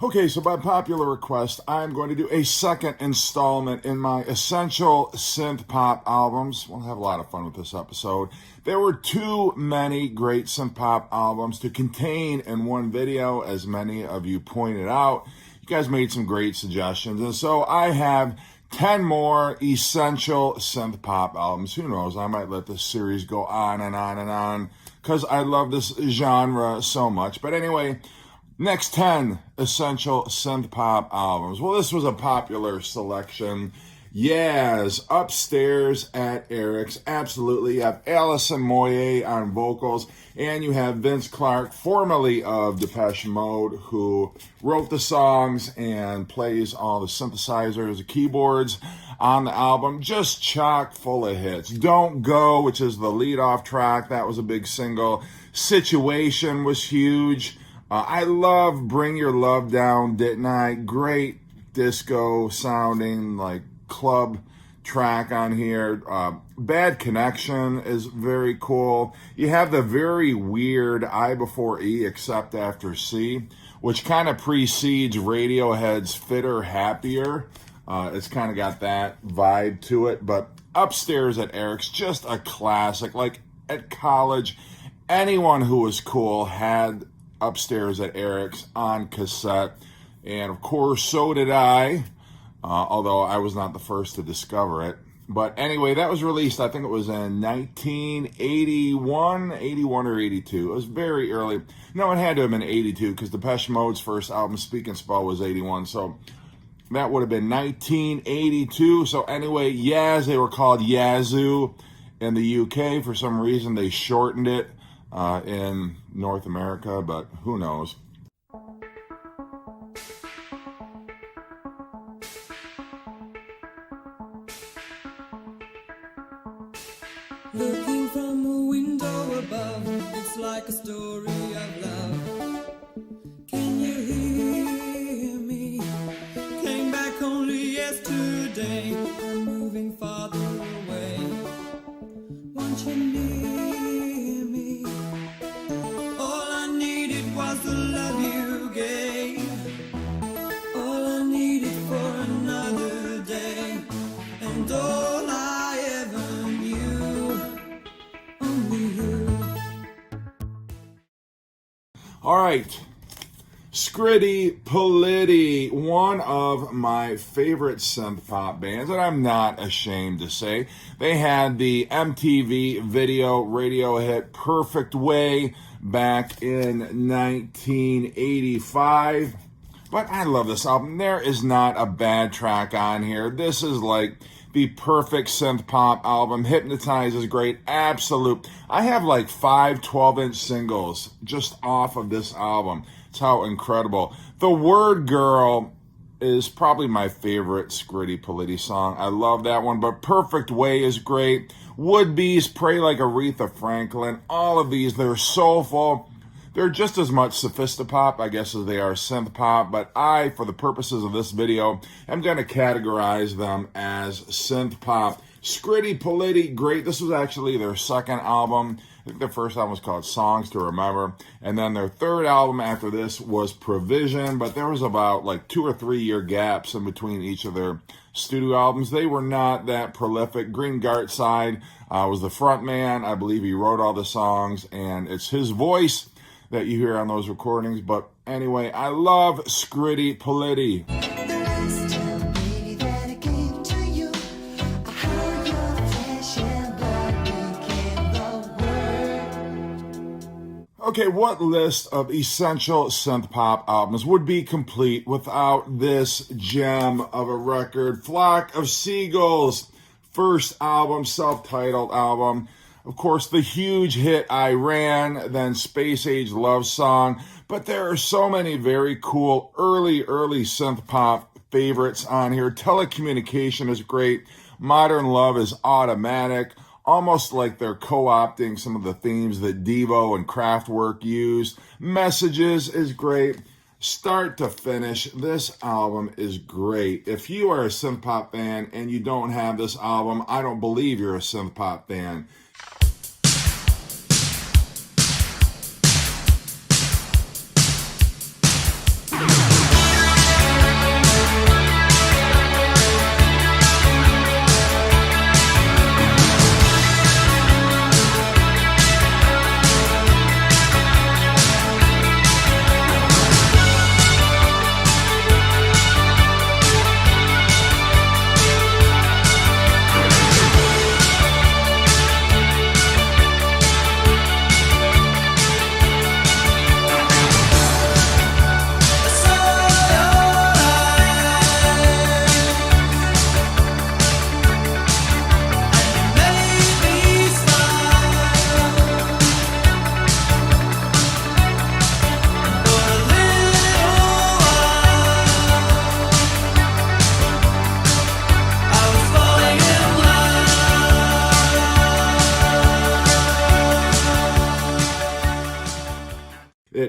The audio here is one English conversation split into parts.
Okay, so by popular request, I'm going to do a second installment in my Essential Synth Pop albums. We'll have a lot of fun with this episode. There were too many great synth pop albums to contain in one video, as many of you pointed out. You guys made some great suggestions, and so I have 10 more essential synth pop albums. Who knows, I might let this series go on and on and on, because I love this genre so much. But anyway, next 10 essential synth pop albums. Well, this was a popular selection. Yaz, Upstairs at Eric's. Absolutely. You have Alison Moyet on vocals, and you have Vince Clarke, formerly of Depeche Mode, who wrote the songs and plays all the synthesizers, the keyboards on the album. Just chock full of hits. Don't Go, which is the lead-off track. That was a big single. Situation was huge. I love Bring Your Love Down, Didn't I? Great disco sounding, like club track on here. Bad Connection is very cool. You have the very weird I before E except after C, which kind of precedes Radiohead's Fitter Happier. It's kind of got that vibe to it. But Upstairs at Eric's, just a classic. Like at college, anyone who was cool had Upstairs at Eric's on cassette, and of course so did I, although I was not the first to discover it. But anyway, that was released, I think it was in 1981 or 82. It was very early. No, it had to have been 82, because Depeche Mode's first album, Speak and Spell, was 81, so that would have been 1982. So anyway, Yaz, they were called Yazoo in the UK. For some reason they shortened it in North America, but who knows. Looking from a window above, it's like a story of love. Can you hear me? Came back only yesterday. I'm moving farther away. Want you near me? All I needed was the love you gave. All I needed for another day. And all I ever knew, only you. All right, Scritti Politti, one of my favorite synth pop bands, and I'm not ashamed to say. They had the MTV video radio hit Perfect Way back in 1985. But I love this album. There is not a bad track on here. This is like the perfect synth pop album. Hypnotize is great. Absolute. I have like 5 12-inch singles just off of this album. It's how incredible. The Word Girl is probably my favorite Scritti Politti song. I love that one, but Perfect Way is great. Would-Be's Pray Like Aretha Franklin. All of these, they're soulful. They're just as much sophistopop, I guess, as they are synth pop, but I, for the purposes of this video, am going to categorize them as synth pop. Scritti Politti, great. This was actually their second album. I think their first album was called Songs to Remember, and then their third album after this was Provision, but there was about like 2 or 3 year gaps in between each of their studio albums. They were not that prolific. Green Gartside was the front man. I believe he wrote all the songs, and it's his voice that you hear on those recordings. But anyway, I love Scritti Politti. Okay, what list of essential synth pop albums would be complete without this gem of a record? Flock of Seagulls, first album, self-titled album. Of course, the huge hit I Ran, then Space Age Love Song. But there are so many very cool early synth pop favorites on here. Telecommunication is great. Modern Love is automatic. Almost like they're co-opting some of the themes that Devo and Kraftwerk used. Messages is great. Start to finish, this album is great. If you are a synth pop fan and you don't have this album, I don't believe you're a synth pop fan.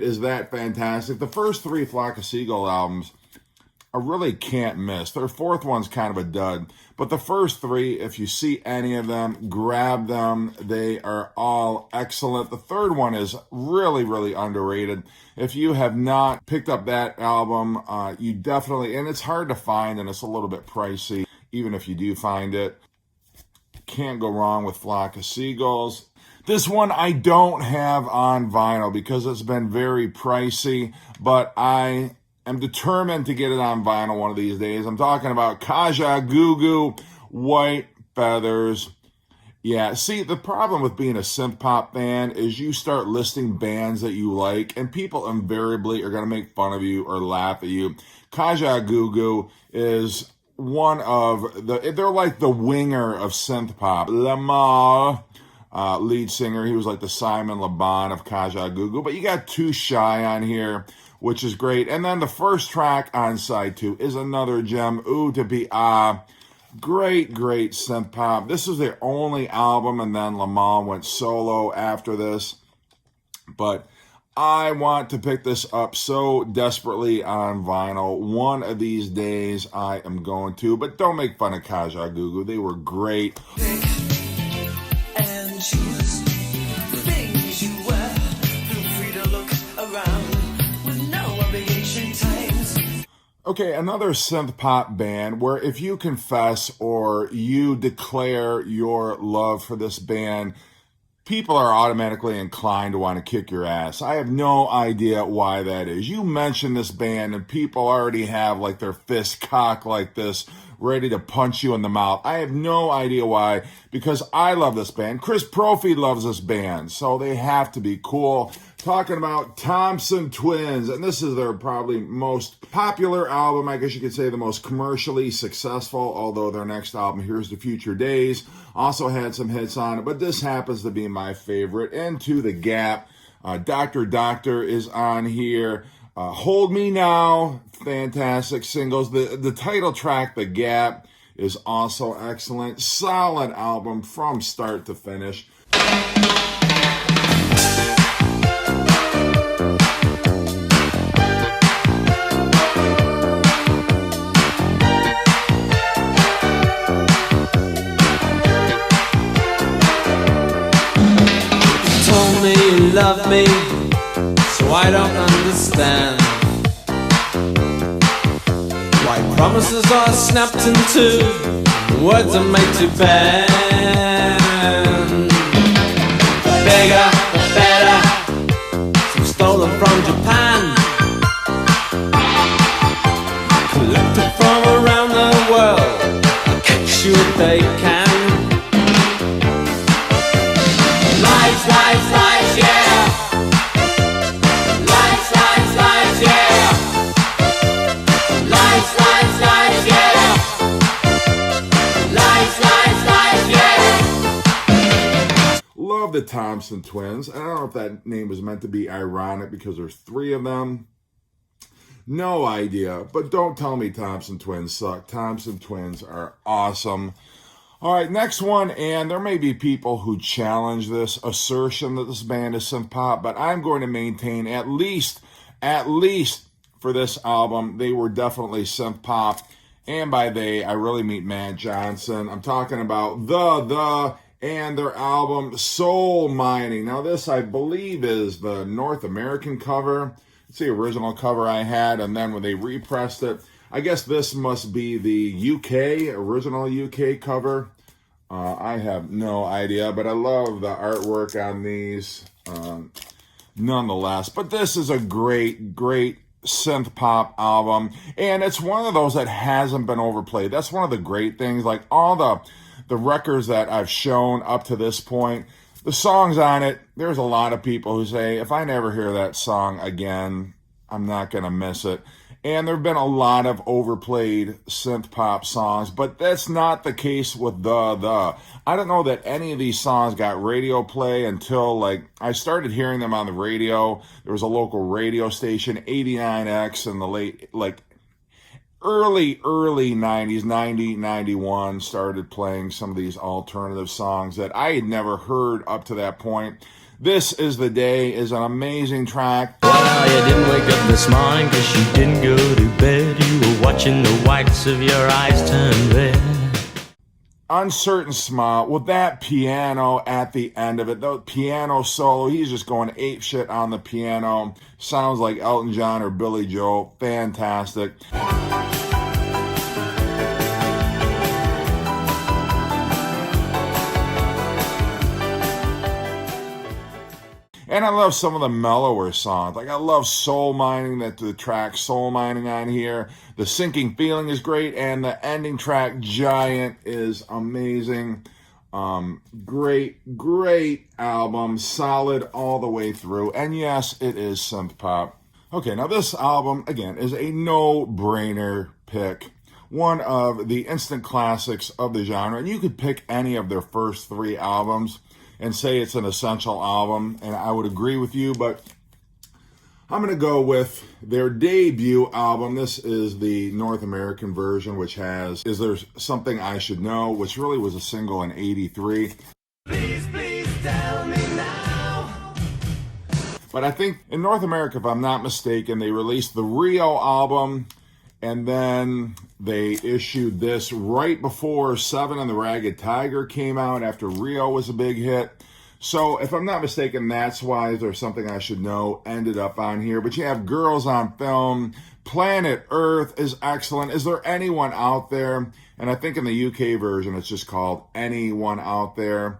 is that fantastic. The first three Flock of Seagull albums I really can't miss. Their fourth one's kind of a dud, but the first three, if you see any of them, grab them. They are all excellent. The third one is really, really underrated. If you have not picked up that album, you definitely, and it's hard to find and it's a little bit pricey, even if you do find it. Can't go wrong with Flock of Seagulls. This one I don't have on vinyl because it's been very pricey, but I am determined to get it on vinyl one of these days. I'm talking about Kaja Goo, White Feathers. Yeah, see, the problem with being a synth pop fan is you start listing bands that you like, and people invariably are going to make fun of you or laugh at you. Kaja Goo is one of they're like the winger of synth pop. Lamar, lead singer, he was like the Simon Le Bon of Kaja Goo, but you got Too Shy on here, which is great. And then the first track on side 2 is another gem, Ooh to Be Ah. Great synth pop. This is their only album, and then Lamar went solo after this. But I want to pick this up so desperately on vinyl. One of these days I am going to, but don't make fun of Kaja Goo. They were great. And choose the things you wear. Feel free to look around with no obligation times. Okay, another synth pop band where if you confess or you declare your love for this band, people are automatically inclined to want to kick your ass. I have no idea why that is. You mention this band and people already have like their fist cocked like this, ready to punch you in the mouth. I have no idea why, because I love this band. Chris Brophy loves this band, so they have to be cool. Talking about Thompson Twins, and this is their probably most popular album. I guess you could say the most commercially successful, although their next album, Here's the Future Days, also had some hits on it, but this happens to be my favorite. Into the Gap, Doctor is on here. Hold Me Now, fantastic singles. The title track, The Gap, is also excellent. Solid album from start to finish. You love me, so I don't understand why promises are snapped in two, words are made to bend. Bigger, better, some stolen from Japan, collected from around the world, catch you if they can. Lies, lies, lies, yeah. Lies, lies, lies, yeah. Lies, lies, lies, yeah. Lies, lies, lies, yeah. Love the Thompson Twins. I don't know if that name was meant to be ironic because there's 3 of them. No idea. But don't tell me Thompson Twins suck. Thompson Twins are awesome. All right, next one, and there may be people who challenge this assertion that this band is synth pop, but I'm going to maintain at least for this album, they were definitely synth pop. And by they, I really mean Matt Johnson. I'm talking about The and their album Soul Mining. Now this, I believe, is the North American cover. It's the original cover I had, and then when they repressed it, I guess this must be the original UK cover. I have no idea, but I love the artwork on these nonetheless. But this is a great synth pop album, and it's one of those that hasn't been overplayed. That's one of the great things. Like all the records that I've shown up to this point, the songs on it, there's a lot of people who say, if I never hear that song again, I'm not going to miss it. And there have been a lot of overplayed synth pop songs, but that's not the case with the. I don't know that any of these songs got radio play until like I started hearing them on the radio. There was a local radio station, 89X, in the late, like early 90s, 90, 91, started playing some of these alternative songs that I had never heard up to that point. This Is the Day is an amazing track. Well, you didn't wake up this morning 'cause you didn't go to bed. You were watching the whites of your eyes turn red. Uncertain Smile with that piano at the end of it. The piano solo, he's just going ape shit on the piano. Sounds like Elton John or Billy Joel. Fantastic. And I love some of the mellower songs. Like I love Soul Mining, that the track Soul Mining on here. The Sinking Feeling is great, and the ending track Giant is amazing. Great album, solid all the way through. And yes, it is synth pop. Okay, now this album again is a no-brainer pick. One of the instant classics of the genre, and you could pick any of their first 3 albums and say it's an essential album, and I would agree with you, but I'm going to go with their debut album. This is the North American version, which has Is There Something I Should Know, which really was a single in '83. Please tell me now. But I think in North America, if I'm not mistaken, they released the Rio album, and then they issued this right before Seven and the Ragged Tiger came out, after Rio was a big hit. So if I'm not mistaken, that's why Is There Something I Should Know ended up on here. But you have Girls on Film, Planet Earth is excellent. Is There Anyone Out There? And I think in the UK version, it's just called Anyone Out There.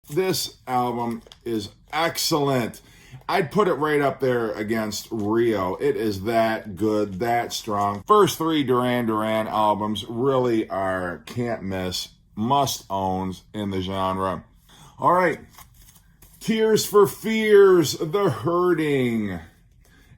This album is excellent. I'd put it right up there against Rio. It is that good, that strong. First 3 Duran Duran albums really are can't miss, must-owns in the genre. All right, Tears for Fears, The Hurting.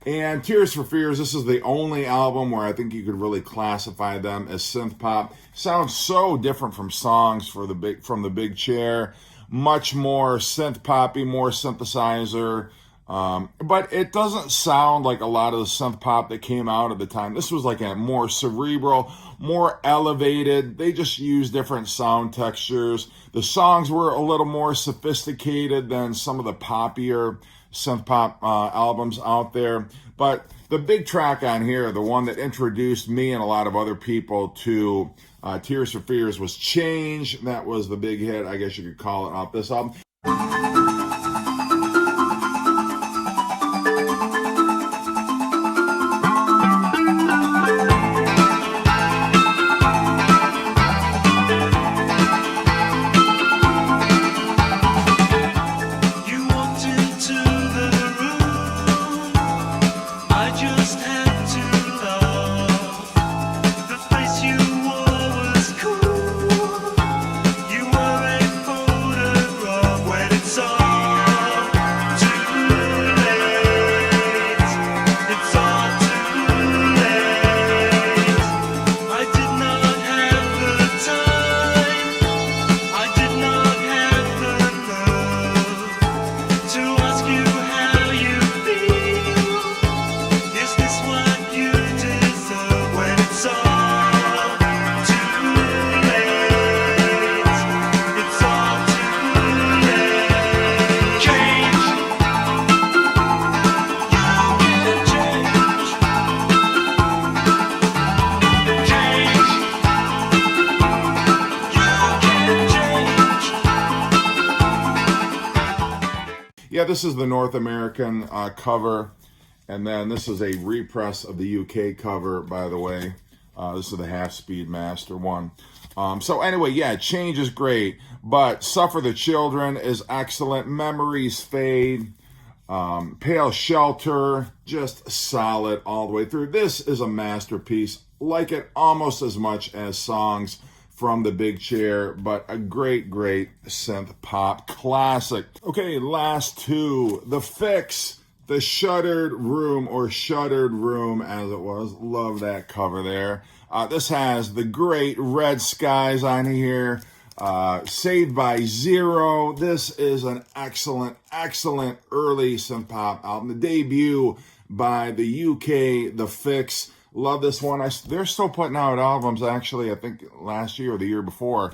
And Tears for Fears, this is the only album where I think you could really classify them as synth pop. Sounds so different from songs from the Big Chair. Much more synth poppy, more synthesizer. But it doesn't sound like a lot of the synth pop that came out at the time. This was like a more cerebral, more elevated. They just used different sound textures. The songs were a little more sophisticated than some of the poppier synth pop albums out there. But the big track on here, the one that introduced me and a lot of other people to Tears for Fears, was Change. That was the big hit, I guess you could call it, off this album. Yeah, this is the North American cover, and then this is a repress of the UK cover, by the way. This is the half-speed master one. So anyway, yeah, Change is great, but Suffer the Children is excellent. Memories Fade, Pale Shelter, just solid all the way through. This is a masterpiece. Like it almost as much as songs from The Big Chair, but a great, great synth pop classic. Okay, last two. The Fix, The Shuttered Room, or Shuttered Room as it was. Love that cover there. This has the great Red Skies on here. Saved by Zero. This is an excellent, excellent early synth pop album. The debut by the UK, The Fix. Love this one. They're still putting out albums, actually. I think last year or the year before,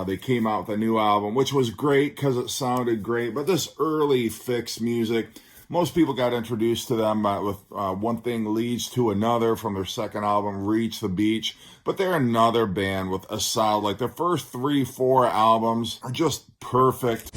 they came out with a new album, which was great because it sounded great. But this early Fix music, most people got introduced to them with One Thing Leads to Another from their second album, Reach the Beach. But they're another band with a solid, like their first 3-4 albums are just perfect.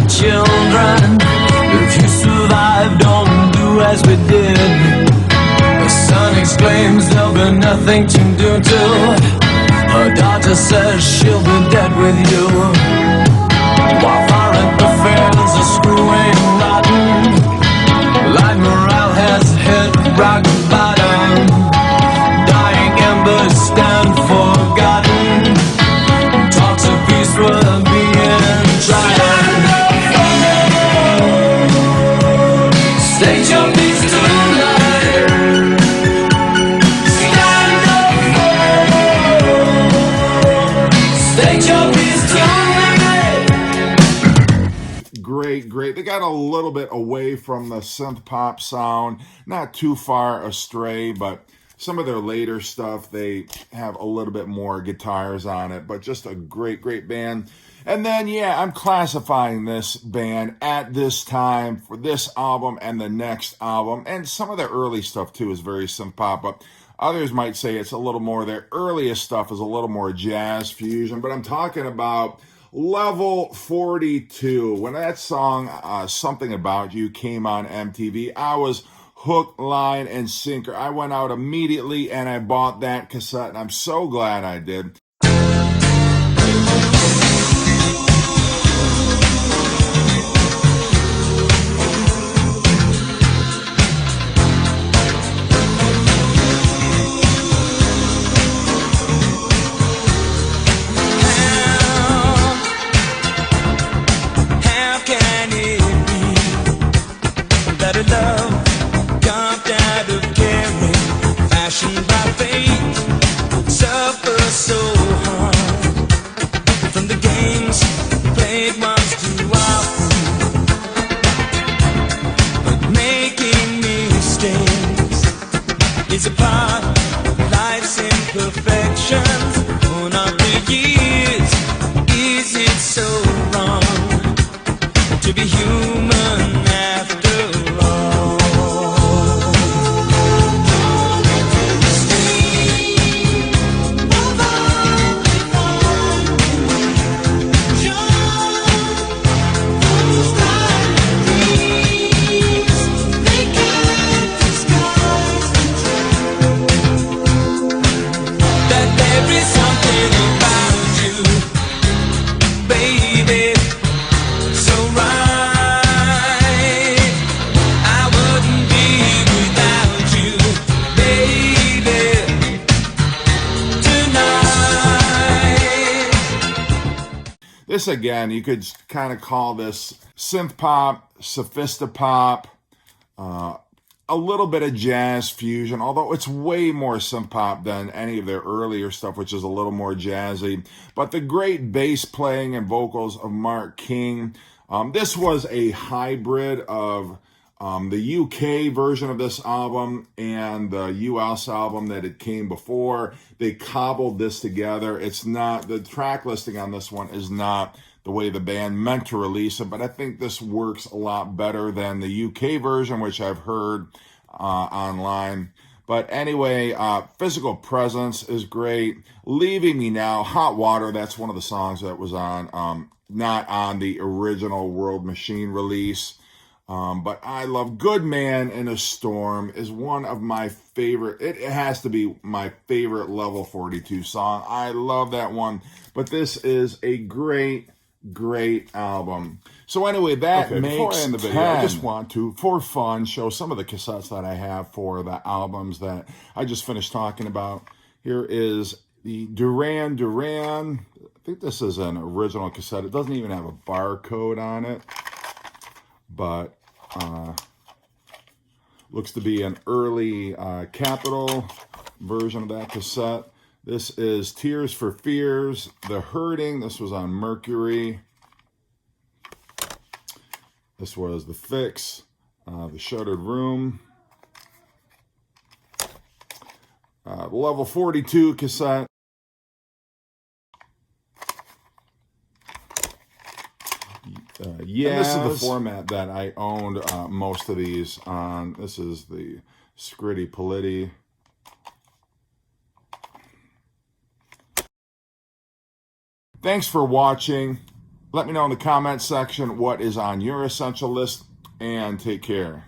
Children, if you survive, don't do as we did. The son exclaims there'll be nothing to do till her daughter says she'll be dead with you. While foreign affairs are screwing rotten, light morale has hit rock bottom. Dying embers stand forgotten. Talks of peace were being tried. State your peace tonight. Stand up. State your peace tonight. Great, great. They got a little bit away from the synth pop sound, not too far astray, but some of their later stuff, they have a little bit more guitars on it, but just a great, great band. And then, yeah, I'm classifying this band at this time for this album and the next album. And some of their early stuff, too, is very synth pop. But others might say it's a little more, their earliest stuff is a little more jazz fusion. But I'm talking about Level 42. When that song, Something About You, came on MTV, I was hook, line, and sinker. I went out immediately and I bought that cassette. And I'm so glad I did. It's a part of life's imperfections. Worn out the years, is it so wrong to be human after all? This, again, you could kind of call this synth pop, sophistopop, a little bit of jazz fusion, although it's way more synth pop than any of their earlier stuff, which is a little more jazzy. But the great bass playing and vocals of Mark King. This was a hybrid of The UK version of this album and the US album that it came before, they cobbled this together. It's not, the track listing on this one is not the way the band meant to release it, but I think this works a lot better than the UK version, which I've heard online. But anyway, Physical Presence is great. Leaving Me Now, Hot Water, that's one of the songs that was on, not on the original World Machine release. But I love Good Man in a Storm is one of my favorite. It has to be my favorite Level 42 song. I love that one. But this is a great album. So anyway, that makes before I end the video, 10. I just want to, for fun, show some of the cassettes that I have for the albums that I just finished talking about. Here is the Duran Duran. I think this is an original cassette. It doesn't even have a barcode on it, but looks to be an early Capitol version of that cassette. This is Tears for Fears, The Hurting. This was on Mercury. This was The Fix, The Shuttered Room. The Level 42 cassette. Yeah, and this is the format that I owned most of these on. This is the Scritti Politti. Thanks for watching. Let me know in the comment section what is on your essential list, and take care.